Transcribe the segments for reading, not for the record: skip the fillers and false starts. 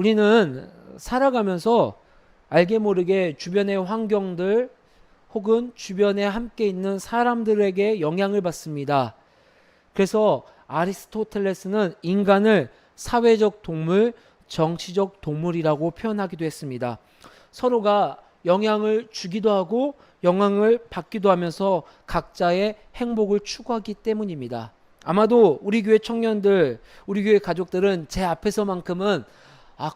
우리는 살아가면서 알게 모르게 주변의 환경들 혹은 주변에 함께 있는 사람들에게 영향을 받습니다. 그래서 아리스토텔레스는 인간을 사회적 동물, 정치적 동물이라고 표현하기도 했습니다. 서로가 영향을 주기도 하고 영향을 받기도 하면서 각자의 행복을 추구하기 때문입니다. 아마도 우리 교회 청년들, 우리 교회 가족들은 제 앞에서만큼은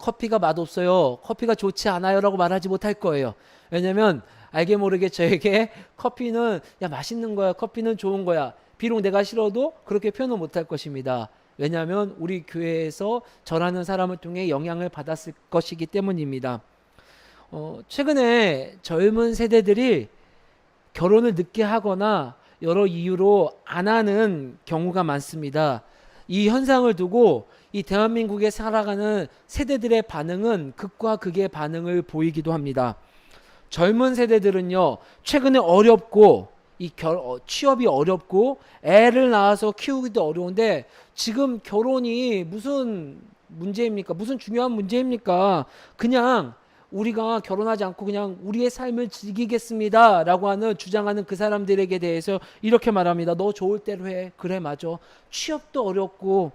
커피가 맛없어요, 커피가 좋지 않아요 라고 말하지 못할 거예요. 왜냐면 알게 모르게 저에게 커피는 맛있는 거야, 커피는 좋은 거야, 비록 내가 싫어도 그렇게 표현은 못할 것입니다. 왜냐하면 우리 교회에서 저라는 사람을 통해 영향을 받았을 것이기 때문입니다. 최근에 젊은 세대들이 결혼을 늦게 하거나 여러 이유로 안 하는 경우가 많습니다. 이 현상을 두고 이 대한민국에 살아가는 세대들의 반응은 극과 극의 반응을 보이기도 합니다. 젊은 세대들은요, 최근에 어렵고 취업이 어렵고 애를 낳아서 키우기도 어려운데 지금 결혼이 무슨 문제입니까? 무슨 중요한 문제입니까? 그냥 우리가 결혼하지 않고 그냥 우리의 삶을 즐기겠습니다 라고 주장하는 그 사람들에게 대해서 이렇게 말합니다. 너 좋을 대로 해. 그래, 맞아. 취업도 어렵고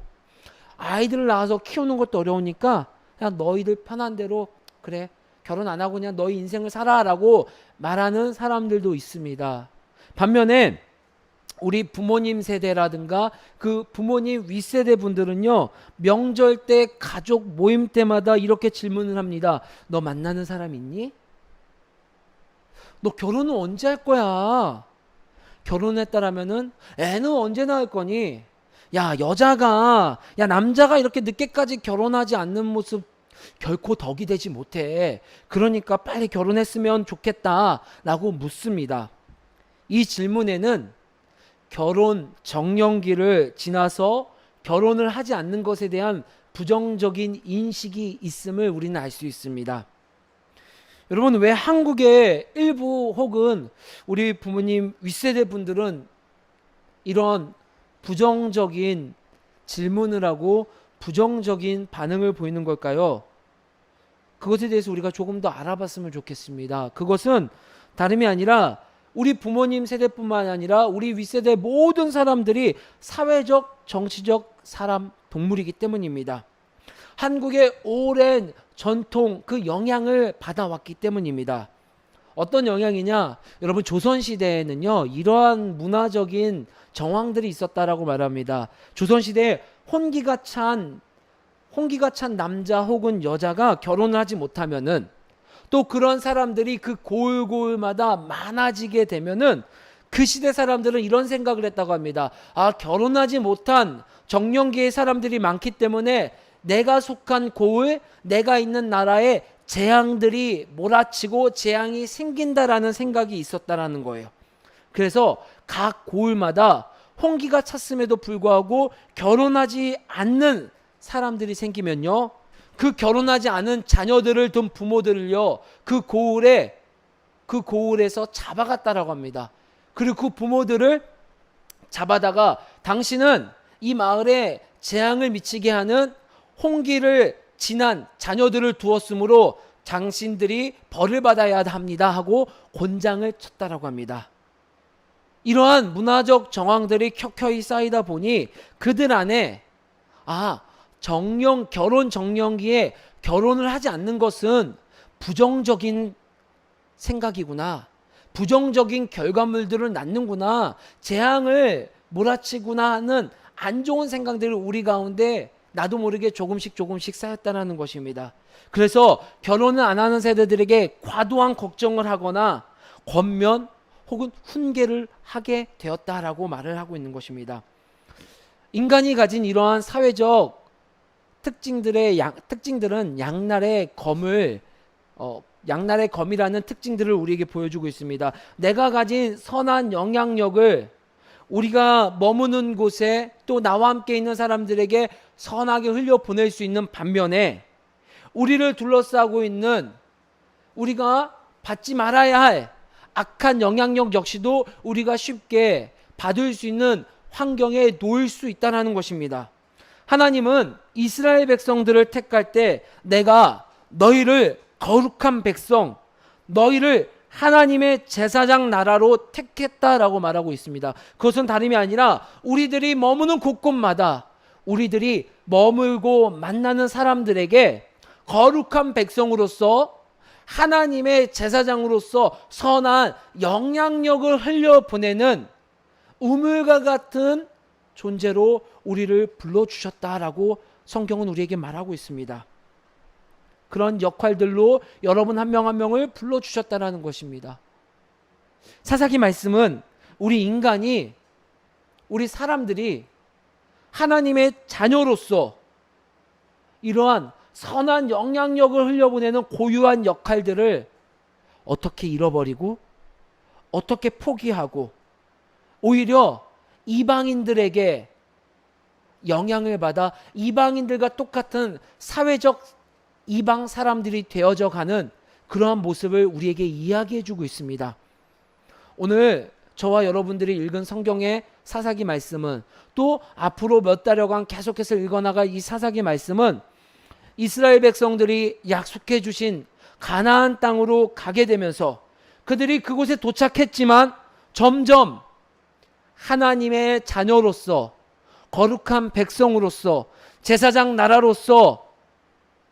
아이들을 낳아서 키우는 것도 어려우니까 그냥 너희들 편한 대로 그래, 결혼 안 하고 그냥 너희 인생을 살아 라고 말하는 사람들도 있습니다. 반면에 우리 부모님 세대라든가 그 부모님 윗세대 분들은요, 명절 때 가족 모임 때마다 이렇게 질문을 합니다. 너 만나는 사람 있니? 너 결혼은 언제 할 거야? 결혼했다라면은 애는 언제 낳을 거니? 남자가 이렇게 늦게까지 결혼하지 않는 모습 결코 덕이 되지 못해. 그러니까 빨리 결혼했으면 좋겠다 라고 묻습니다. 이 질문에는 결혼 정년기를 지나서 결혼을 하지 않는 것에 대한 부정적인 인식이 있음을 우리는 알 수 있습니다. 여러분, 왜 한국의 일부 혹은 우리 부모님 윗세대 분들은 이런 부정적인 질문을 하고 부정적인 반응을 보이는 걸까요? 그것에 대해서 우리가 조금 더 알아봤으면 좋겠습니다. 그것은 다름이 아니라 우리 부모님 세대뿐만 아니라 우리 윗세대 모든 사람들이 사회적, 정치적 사람, 동물이기 때문입니다. 한국의 오랜 전통, 그 영향을 받아왔기 때문입니다. 어떤 영향이냐? 여러분, 조선시대에는요, 이러한 문화적인 정황들이 있었다라고 말합니다. 조선시대에 혼기가 찬 남자 혹은 여자가 결혼을 하지 못하면은, 또 그런 사람들이 그 고을고을마다 많아지게 되면은 그 시대 사람들은 이런 생각을 했다고 합니다. 결혼하지 못한 정년기의 사람들이 많기 때문에 내가 속한 고을, 내가 있는 나라에 재앙들이 몰아치고 재앙이 생긴다라는 생각이 있었다라는 거예요. 그래서 각 고을마다 홍기가 찼음에도 불구하고 결혼하지 않는 사람들이 생기면요, 그 결혼하지 않은 자녀들을 둔 부모들을요, 그 고을에서 잡아갔다라고 합니다. 그리고 그 부모들을 잡아다가 당신은 이 마을에 재앙을 미치게 하는 홍기를 지난 자녀들을 두었으므로 당신들이 벌을 받아야 합니다 하고 곤장을 쳤다라고 합니다. 이러한 문화적 정황들이 켜켜이 쌓이다 보니 그들 안에 결혼 정년기에 결혼을 하지 않는 것은 부정적인 생각이구나, 부정적인 결과물들을 낳는구나, 재앙을 몰아치구나 하는 안 좋은 생각들을 우리 가운데 나도 모르게 조금씩 쌓였다는 것입니다. 그래서 결혼을 안 하는 세대들에게 과도한 걱정을 하거나 권면 혹은 훈계를 하게 되었다라고 말을 하고 있는 것입니다. 인간이 가진 이러한 사회적 특징들은 양날의 검이라는 특징들을 우리에게 보여주고 있습니다. 내가 가진 선한 영향력을 우리가 머무는 곳에 또 나와 함께 있는 사람들에게 선하게 흘려보낼 수 있는 반면에, 우리를 둘러싸고 있는 우리가 받지 말아야 할 악한 영향력 역시도 우리가 쉽게 받을 수 있는 환경에 놓일 수 있다는 것입니다. 하나님은 이스라엘 백성들을 택할 때 내가 너희를 거룩한 백성, 너희를 하나님의 제사장 나라로 택했다라고 말하고 있습니다. 그것은 다름이 아니라 우리들이 머무는 곳곳마다 우리들이 머물고 만나는 사람들에게 거룩한 백성으로서 하나님의 제사장으로서 선한 영향력을 흘려보내는 우물과 같은 존재로 우리를 불러주셨다라고 성경은 우리에게 말하고 있습니다. 그런 역할들로 여러분 한 명 한 명을 불러주셨다라는 것입니다. 사사기 말씀은 우리 인간이, 우리 사람들이 하나님의 자녀로서 이러한 선한 영향력을 흘려보내는 고유한 역할들을 어떻게 잃어버리고 어떻게 포기하고 오히려 이방인들에게 영향을 받아 이방인들과 똑같은 사회적 이방 사람들이 되어져 가는 그러한 모습을 우리에게 이야기해 주고 있습니다. 오늘 저와 여러분들이 읽은 성경의 사사기 말씀은, 또 앞으로 몇 달여간 계속해서 읽어나갈 이 사사기 말씀은 이스라엘 백성들이 약속해 주신 가나안 땅으로 가게 되면서 그들이 그곳에 도착했지만 점점 하나님의 자녀로서, 거룩한 백성으로서, 제사장 나라로서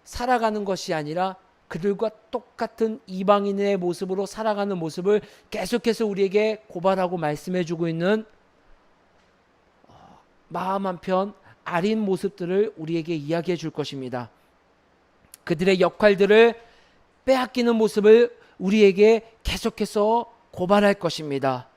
살아가는 것이 아니라 그들과 똑같은 이방인의 모습으로 살아가는 모습을 계속해서 우리에게 고발하고 말씀해 주고 있는 마음 한편 아린 모습들을 우리에게 이야기해 줄 것입니다. 그들의 역할들을 빼앗기는 모습을 우리에게 계속해서 고발할 것입니다.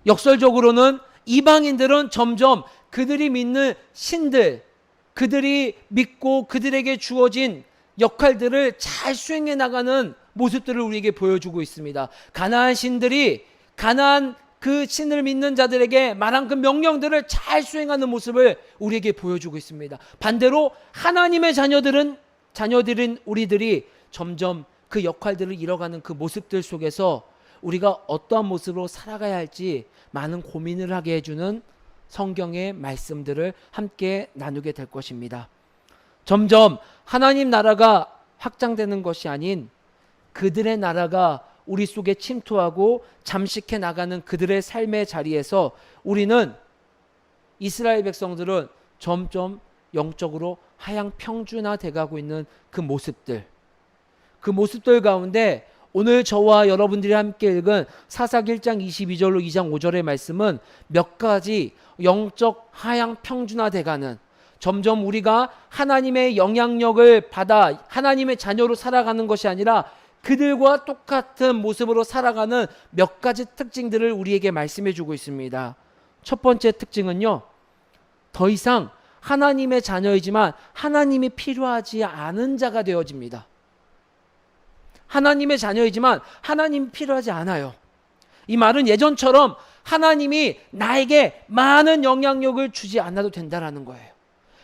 역설적으로는 이방인들은 점점 그들이 믿는 신들, 그들이 믿고 그들에게 주어진 역할들을 잘 수행해 나가는 모습들을 우리에게 보여주고 있습니다. 가나안 신들이 가나안 그 신을 믿는 자들에게 말한 그 명령들을 잘 수행하는 모습을 우리에게 보여주고 있습니다. 반대로 하나님의 자녀들인 우리들이 점점 그 역할들을 잃어가는 그 모습들 속에서 우리가 어떠한 모습으로 살아가야 할지 많은 고민을 하게 해주는 성경의 말씀들을 함께 나누게 될 것입니다. 점점 하나님 나라가 확장되는 것이 아닌 그들의 나라가 우리 속에 침투하고 잠식해 나가는 그들의 삶의 자리에서 우리는, 이스라엘 백성들은 점점 영적으로 하향 평준화돼 가고 있는 그 모습들 가운데 오늘 저와 여러분들이 함께 읽은 사사기 1장 22절로 2장 5절의 말씀은 몇 가지 영적 하향 평준화돼 가는, 점점 우리가 하나님의 영향력을 받아 하나님의 자녀로 살아가는 것이 아니라 그들과 똑같은 모습으로 살아가는 몇 가지 특징들을 우리에게 말씀해 주고 있습니다. 첫 번째 특징은요, 더 이상 하나님의 자녀이지만 하나님이 필요하지 않은 자가 되어집니다. 하나님의 자녀이지만 하나님이 필요하지 않아요. 이 말은 예전처럼 하나님이 나에게 많은 영향력을 주지 않아도 된다라는 거예요.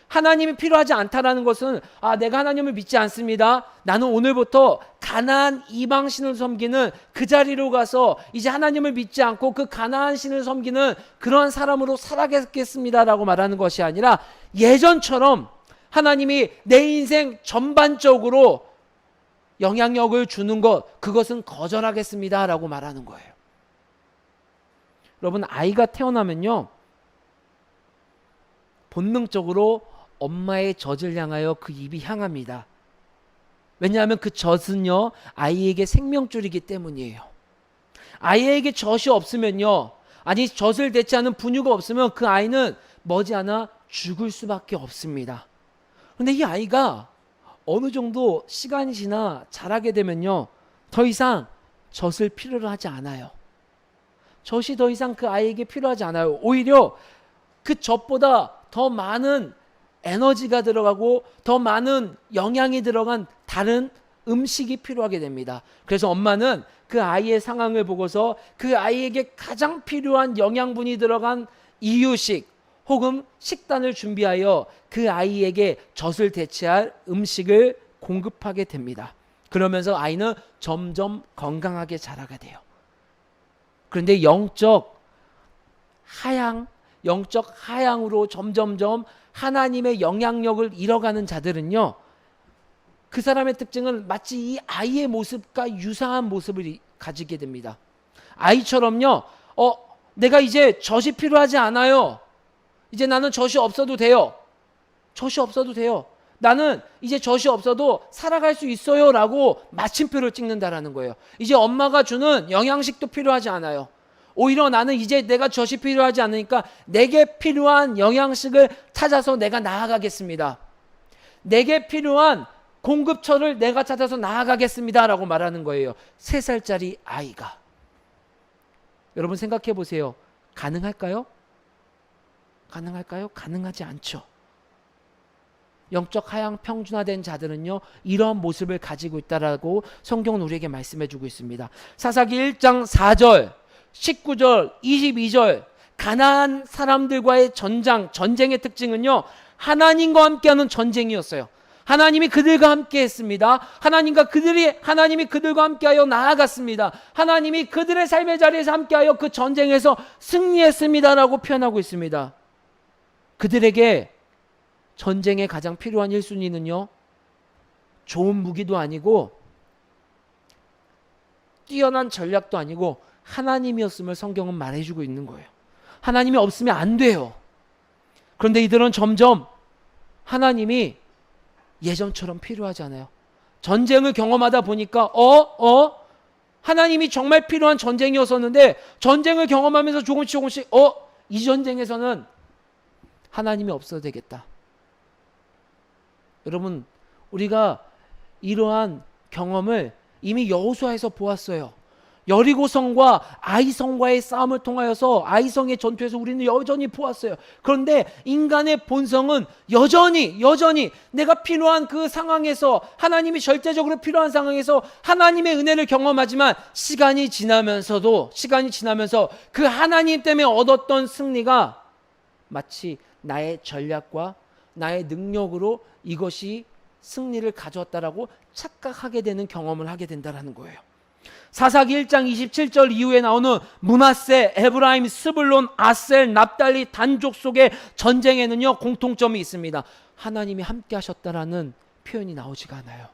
하나님이 필요하지 않다라는 것은, 내가 하나님을 믿지 않습니다, 나는 오늘부터 가나안 이방신을 섬기는 그 자리로 가서 이제 하나님을 믿지 않고 그 가나안 신을 섬기는 그러한 사람으로 살아가겠습니다라고 말하는 것이 아니라, 예전처럼 하나님이 내 인생 전반적으로 영향력을 주는 것, 그것은 거절하겠습니다라고 말하는 거예요. 여러분, 아이가 태어나면요, 본능적으로 엄마의 젖을 향하여 그 입이 향합니다. 왜냐하면 그 젖은요, 아이에게 생명줄이기 때문이에요. 아이에게 젖이 없으면요, 젖을 대체하는 분유가 없으면 그 아이는 머지않아 죽을 수밖에 없습니다. 그런데 이 아이가 어느 정도 시간이 지나 자라게 되면요, 더 이상 젖을 필요로 하지 않아요. 젖이 더 이상 그 아이에게 필요하지 않아요. 오히려 그 젖보다 더 많은 에너지가 들어가고 더 많은 영양이 들어간 다른 음식이 필요하게 됩니다. 그래서 엄마는 그 아이의 상황을 보고서 그 아이에게 가장 필요한 영양분이 들어간 이유식 혹은 식단을 준비하여 그 아이에게 젖을 대체할 음식을 공급하게 됩니다. 그러면서 아이는 점점 건강하게 자라게 돼요. 그런데 영적 하향 영적 하향으로 점점점 하나님의 영향력을 잃어가는 자들은요, 그 사람의 특징은 마치 이 아이의 모습과 유사한 모습을 가지게 됩니다. 아이처럼요, 내가 이제 젖이 필요하지 않아요. 이제 나는 젖이 없어도 돼요. 젖이 없어도 돼요. 나는 이제 젖이 없어도 살아갈 수 있어요 라고 마침표를 찍는다라는 거예요. 이제 엄마가 주는 영양식도 필요하지 않아요. 오히려 나는 이제 내가 젖이 필요하지 않으니까 내게 필요한 영양식을 찾아서 내가 나아가겠습니다. 내게 필요한 공급처를 내가 찾아서 나아가겠습니다 라고 말하는 거예요. 3살짜리 아이가. 여러분 생각해 보세요. 가능할까요? 가능할까요? 가능하지 않죠. 영적 하향 평준화된 자들은요, 이런 모습을 가지고 있다라고 성경은 우리에게 말씀해 주고 있습니다. 사사기 1장 4절, 19절, 22절, 가나안 사람들과의 전쟁의 특징은요, 하나님과 함께하는 전쟁이었어요. 하나님이 그들과 함께 했습니다. 하나님이 그들과 함께하여 나아갔습니다. 하나님이 그들의 삶의 자리에서 함께하여 그 전쟁에서 승리했습니다라고 표현하고 있습니다. 그들에게 전쟁에 가장 필요한 1순위는요, 좋은 무기도 아니고 뛰어난 전략도 아니고 하나님이었음을 성경은 말해주고 있는 거예요. 하나님이 없으면 안 돼요. 그런데 이들은 점점 하나님이 예전처럼 필요하지 않아요. 전쟁을 경험하다 보니까 하나님이 정말 필요한 전쟁이었었는데 전쟁을 경험하면서 조금씩 이 전쟁에서는 하나님이 없어도 되겠다. 여러분, 우리가 이러한 경험을 이미 여호수아에서 보았어요. 여리고성과 아이성과의 싸움을 통하여서 아이성의 전투에서 우리는 여전히 보았어요. 그런데 인간의 본성은 여전히 내가 필요한 그 상황에서, 하나님이 절대적으로 필요한 상황에서 하나님의 은혜를 경험하지만 시간이 지나면서 그 하나님 때문에 얻었던 승리가 마치 나의 전략과 나의 능력으로 이것이 승리를 가져왔다라고 착각하게 되는 경험을 하게 된다는 거예요. 사사기 1장 27절 이후에 나오는 므낫세, 에브라임, 스불론, 아셀, 납달리 단족 속의 전쟁에는요, 공통점이 있습니다. 하나님이 함께 하셨다라는 표현이 나오지가 않아요.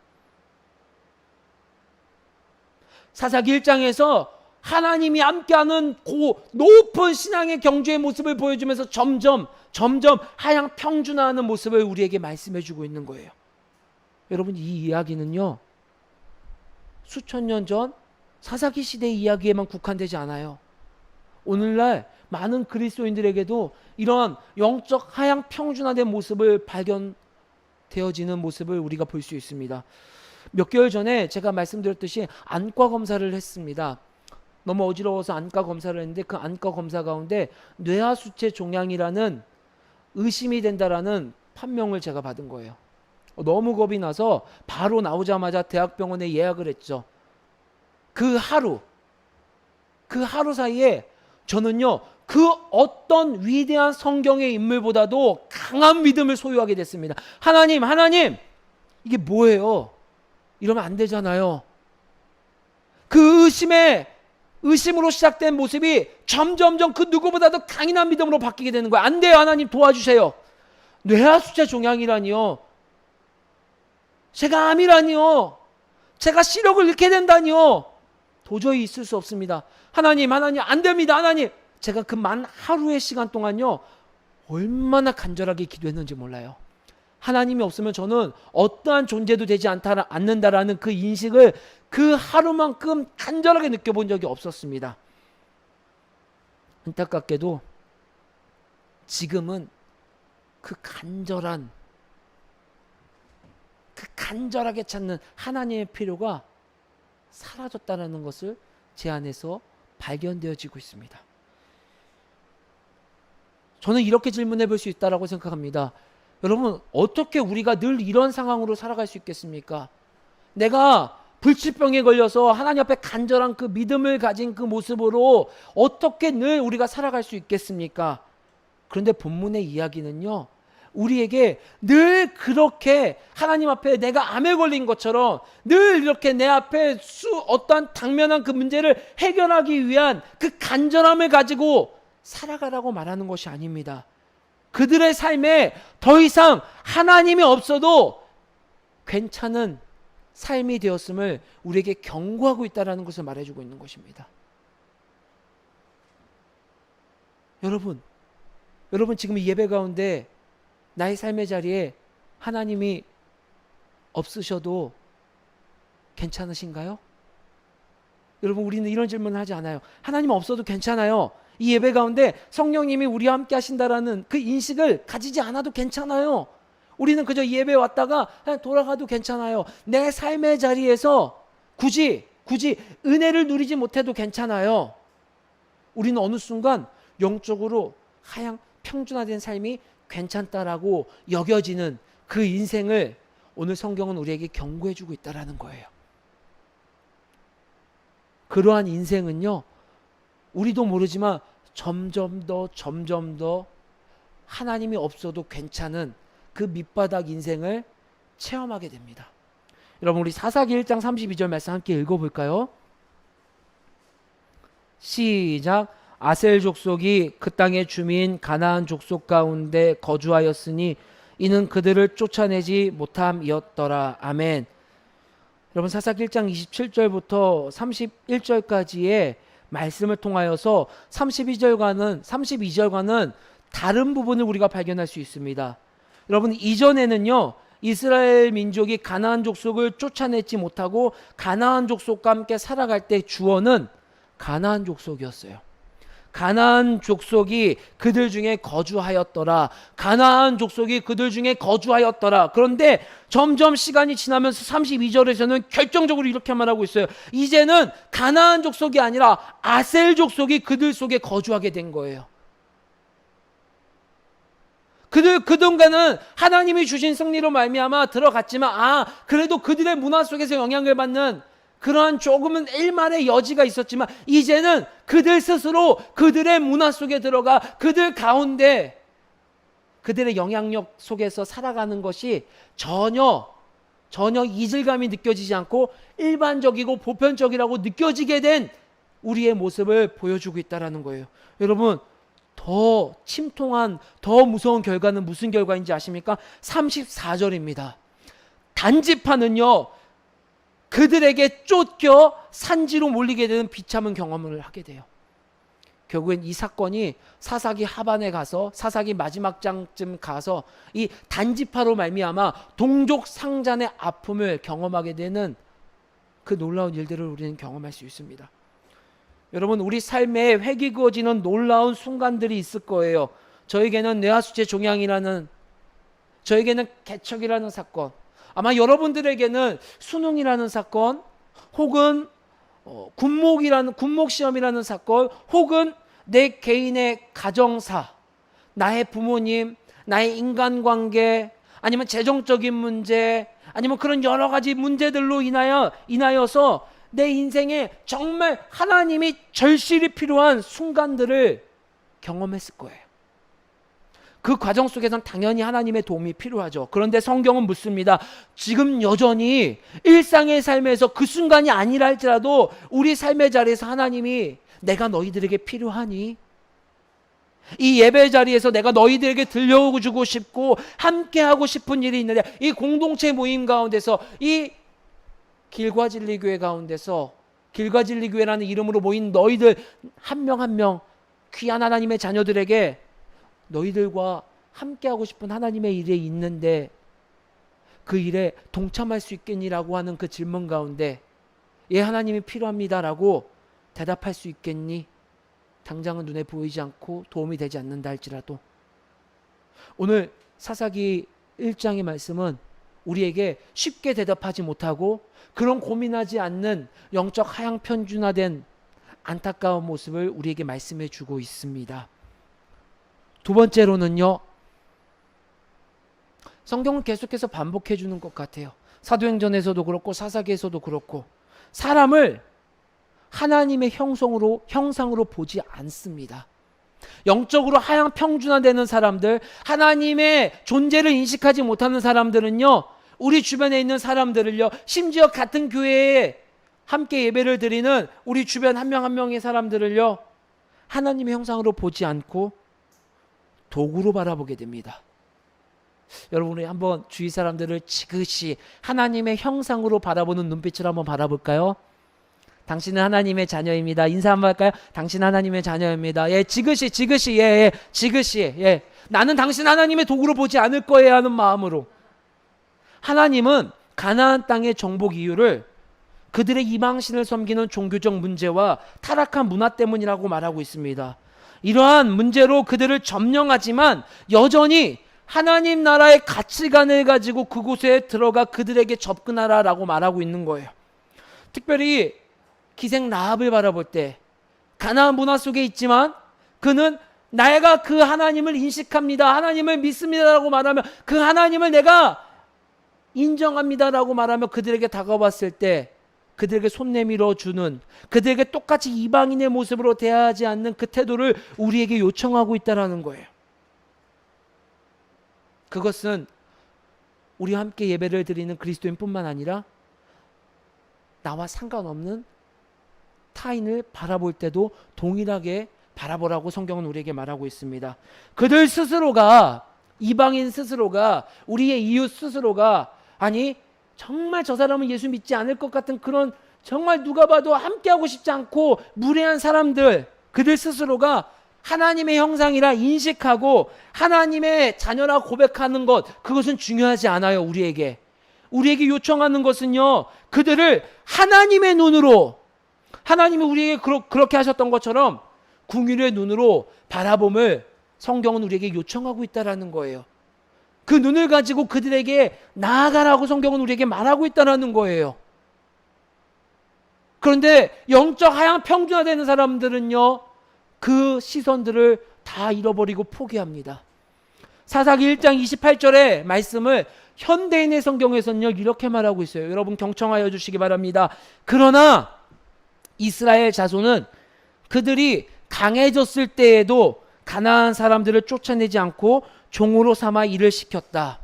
사사기 1장에서 하나님이 함께하는 높은 신앙의 경주의 모습을 보여주면서 점점 하향 평준화하는 모습을 우리에게 말씀해주고 있는 거예요. 여러분, 이 이야기는요, 수천 년 전 사사기 시대의 이야기에만 국한되지 않아요. 오늘날 많은 그리스도인들에게도 이러한 영적 하향 평준화된 모습을 발견되어지는 모습을 우리가 볼 수 있습니다. 몇 개월 전에 제가 말씀드렸듯이 안과 검사를 했습니다. 너무 어지러워서 안과 검사를 했는데 그 안과 검사 가운데 뇌하수체 종양이라는 의심이 된다라는 판명을 제가 받은 거예요. 너무 겁이 나서 바로 나오자마자 대학병원에 예약을 했죠. 그 하루 사이에 저는요, 그 어떤 위대한 성경의 인물보다도 강한 믿음을 소유하게 됐습니다. 하나님, 이게 뭐예요? 이러면 안 되잖아요. 그 의심으로 시작된 모습이 점점점 그 누구보다도 강인한 믿음으로 바뀌게 되는 거예요. 안 돼요, 하나님 도와주세요. 뇌하수체 종양이라니요. 제가 암이라니요. 제가 시력을 잃게 된다니요. 도저히 있을 수 없습니다. 하나님, 안 됩니다, 하나님. 제가 그 만 하루의 시간 동안요, 얼마나 간절하게 기도했는지 몰라요. 하나님이 없으면 저는 어떠한 존재도 되지 않는다라는 그 인식을 그 하루만큼 간절하게 느껴본 적이 없었습니다. 안타깝게도 지금은 그 간절하게 찾는 하나님의 필요가 사라졌다는 것을 제 안에서 발견되어지고 있습니다. 저는 이렇게 질문해 볼 수 있다고 생각합니다. 여러분, 어떻게 우리가 늘 이런 상황으로 살아갈 수 있겠습니까? 내가 불치병에 걸려서 하나님 앞에 간절한 그 믿음을 가진 그 모습으로 어떻게 늘 우리가 살아갈 수 있겠습니까? 그런데 본문의 이야기는요, 우리에게 늘 그렇게 하나님 앞에 내가 암에 걸린 것처럼 늘 이렇게 내 앞에 어떠한 당면한 그 문제를 해결하기 위한 그 간절함을 가지고 살아가라고 말하는 것이 아닙니다. 그들의 삶에 더 이상 하나님이 없어도 괜찮은 삶이 되었음을 우리에게 경고하고 있다는 것을 말해주고 있는 것입니다. 여러분 지금 이 예배 가운데 나의 삶의 자리에 하나님이 없으셔도 괜찮으신가요? 여러분, 우리는 이런 질문을 하지 않아요. 하나님 없어도 괜찮아요. 이 예배 가운데 성령님이 우리와 함께 하신다라는 그 인식을 가지지 않아도 괜찮아요. 우리는 그저 이 예배에 왔다가 그냥 돌아가도 괜찮아요. 내 삶의 자리에서 굳이 은혜를 누리지 못해도 괜찮아요. 우리는 어느 순간 영적으로 하향 평준화된 삶이 괜찮다라고 여겨지는 그 인생을 오늘 성경은 우리에게 경고해주고 있다라는 거예요. 그러한 인생은요, 우리도 모르지만 점점 더 하나님이 없어도 괜찮은 그 밑바닥 인생을 체험하게 됩니다. 여러분, 우리 사사기 1장 32절 말씀 함께 읽어볼까요? 시작. 아셀 족속이 그 땅의 주민 가나안 족속 가운데 거주하였으니 이는 그들을 쫓아내지 못함이었더라. 아멘. 여러분, 사사기 1장 27절부터 31절까지의 말씀을 통하여서 32절과는 다른 부분을 우리가 발견할 수 있습니다. 여러분, 이전에는요, 이스라엘 민족이 가나안 족속을 쫓아내지 못하고 가나안 족속과 함께 살아갈 때 주어는 가나안 족속이었어요. 가나안 족속이 그들 중에 거주하였더라. 가나안 족속이 그들 중에 거주하였더라. 그런데 점점 시간이 지나면서 32절에서는 결정적으로 이렇게 말하고 있어요. 이제는 가나안 족속이 아니라 아셀 족속이 그들 속에 거주하게 된 거예요. 그들 그동안은 하나님이 주신 승리로 말미암아 들어갔지만 그래도 그들의 문화 속에서 영향을 받는 그러한 조금은 일말의 여지가 있었지만 이제는 그들 스스로 그들의 문화 속에 들어가 그들 가운데 그들의 영향력 속에서 살아가는 것이 전혀 이질감이 느껴지지 않고 일반적이고 보편적이라고 느껴지게 된 우리의 모습을 보여주고 있다는 거예요. 여러분, 더 침통한, 더 무서운 결과는 무슨 결과인지 아십니까? 34절입니다. 단지파는요, 그들에게 쫓겨 산지로 몰리게 되는 비참한 경험을 하게 돼요. 결국엔 이 사건이 사사기 하반에 가서 사사기 마지막 장쯤 가서 이 단지파로 말미암아 동족 상잔의 아픔을 경험하게 되는 그 놀라운 일들을 우리는 경험할 수 있습니다. 여러분, 우리 삶에 획이 그어지는 놀라운 순간들이 있을 거예요. 저에게는 뇌하수체 종양이라는, 저에게는 개척이라는 사건, 아마 여러분들에게는 수능이라는 사건, 혹은 군목 시험이라는 사건, 혹은 내 개인의 가정사, 나의 부모님, 나의 인간관계, 아니면 재정적인 문제, 아니면 그런 여러 가지 문제들로 인하여서 내 인생에 정말 하나님이 절실히 필요한 순간들을 경험했을 거예요. 그 과정 속에서는 당연히 하나님의 도움이 필요하죠. 그런데 성경은 묻습니다. 지금 여전히 일상의 삶에서 그 순간이 아니라 할지라도 우리 삶의 자리에서 하나님이 내가 너희들에게 필요하니? 이 예배 자리에서 내가 너희들에게 들려주고 싶고 함께하고 싶은 일이 있는데, 이 공동체 모임 가운데서, 이 길과진리교회 가운데서, 길과진리교회라는 이름으로 모인 너희들 한 명 한 명 귀한 하나님의 자녀들에게 너희들과 함께하고 싶은 하나님의 일에 있는데 그 일에 동참할 수 있겠니라고 하는 그 질문 가운데, 예, 하나님이 필요합니다라고 대답할 수 있겠니? 당장은 눈에 보이지 않고 도움이 되지 않는다 할지라도. 오늘 사사기 1장의 말씀은 우리에게 쉽게 대답하지 못하고 그런 고민하지 않는 영적 하향 편준화된 안타까운 모습을 우리에게 말씀해 주고 있습니다. 두 번째로는요, 성경은 계속해서 반복해 주는 것 같아요. 사도행전에서도 그렇고 사사기에서도 그렇고 사람을 하나님의 형상으로 보지 않습니다. 영적으로 하향 평준화되는 사람들, 하나님의 존재를 인식하지 못하는 사람들은요, 우리 주변에 있는 사람들을요, 심지어 같은 교회에 함께 예배를 드리는 우리 주변 한 명 한 명의 사람들을요, 하나님의 형상으로 보지 않고 도구로 바라보게 됩니다. 여러분, 우리 한번 주위 사람들을 지그시 하나님의 형상으로 바라보는 눈빛을 한번 바라볼까요? 당신은 하나님의 자녀입니다. 인사 한번 할까요? 당신 하나님의 자녀입니다. 예, 지그시, 예, 예, 지그시, 예. 나는 당신 하나님의 도구로 보지 않을 거예요 하는 마음으로. 하나님은 가나안 땅의 정복 이유를 그들의 이방신을 섬기는 종교적 문제와 타락한 문화 때문이라고 말하고 있습니다. 이러한 문제로 그들을 점령하지만 여전히 하나님 나라의 가치관을 가지고 그곳에 들어가 그들에게 접근하라라고 말하고 있는 거예요. 특별히 기생 라합을 바라볼 때 가나안 문화 속에 있지만 그는 내가 그 하나님을 인식합니다, 하나님을 믿습니다라고 말하며 그 하나님을 내가 인정합니다라고 말하며 그들에게 다가왔을 때 그들에게 손 내밀어 주는, 그들에게 똑같이 이방인의 모습으로 대하지 않는 그 태도를 우리에게 요청하고 있다는 거예요. 그것은 우리와 함께 예배를 드리는 그리스도인뿐만 아니라 나와 상관없는 타인을 바라볼 때도 동일하게 바라보라고 성경은 우리에게 말하고 있습니다. 그들 스스로가, 이방인 스스로가, 우리의 이웃 스스로가, 아니 정말 저 사람은 예수 믿지 않을 것 같은 그런 정말 누가 봐도 함께하고 싶지 않고 무례한 사람들, 그들 스스로가 하나님의 형상이라 인식하고 하나님의 자녀라 고백하는 것, 그것은 중요하지 않아요. 우리에게 요청하는 것은요, 그들을 하나님의 눈으로, 하나님이 우리에게 그렇게 하셨던 것처럼 궁율의 눈으로 바라봄을 성경은 우리에게 요청하고 있다는 거예요. 그 눈을 가지고 그들에게 나아가라고 성경은 우리에게 말하고 있다는 거예요. 그런데 영적 하향 평준화되는 사람들은요, 그 시선들을 다 잃어버리고 포기합니다. 사사기 1장 28절의 말씀을 현대인의 성경에서는요 이렇게 말하고 있어요. 여러분 경청하여 주시기 바랍니다. 그러나 이스라엘 자손은 그들이 강해졌을 때에도 가나안 사람들을 쫓아내지 않고 종으로 삼아 일을 시켰다.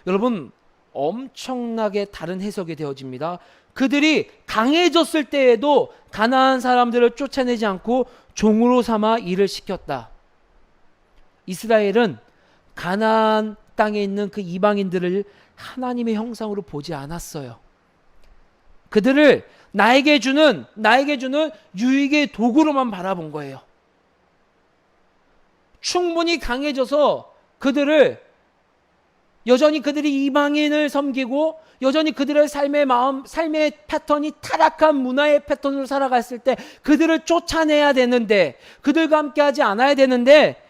여러분, 엄청나게 다른 해석이 되어집니다. 그들이 강해졌을 때에도 가나안 사람들을 쫓아내지 않고 종으로 삼아 일을 시켰다. 이스라엘은 가나안 땅에 있는 그 이방인들을 하나님의 형상으로 보지 않았어요. 그들을 나에게 주는 유익의 도구로만 바라본 거예요. 충분히 강해져서 여전히 그들이 이방인을 섬기고 여전히 그들의 삶의 패턴이 타락한 문화의 패턴으로 살아갔을 때 그들을 쫓아내야 되는데, 그들과 함께 하지 않아야 되는데,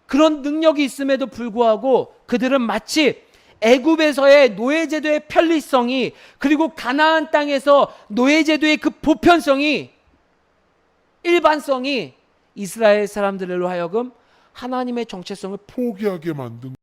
그런 능력이 있음에도 불구하고 그들은 마치 애굽에서의 노예제도의 편리성이, 그리고 가나안 땅에서 노예제도의 그 보편성이, 일반성이 이스라엘 사람들로 하여금 하나님의 정체성을 포기하게 만든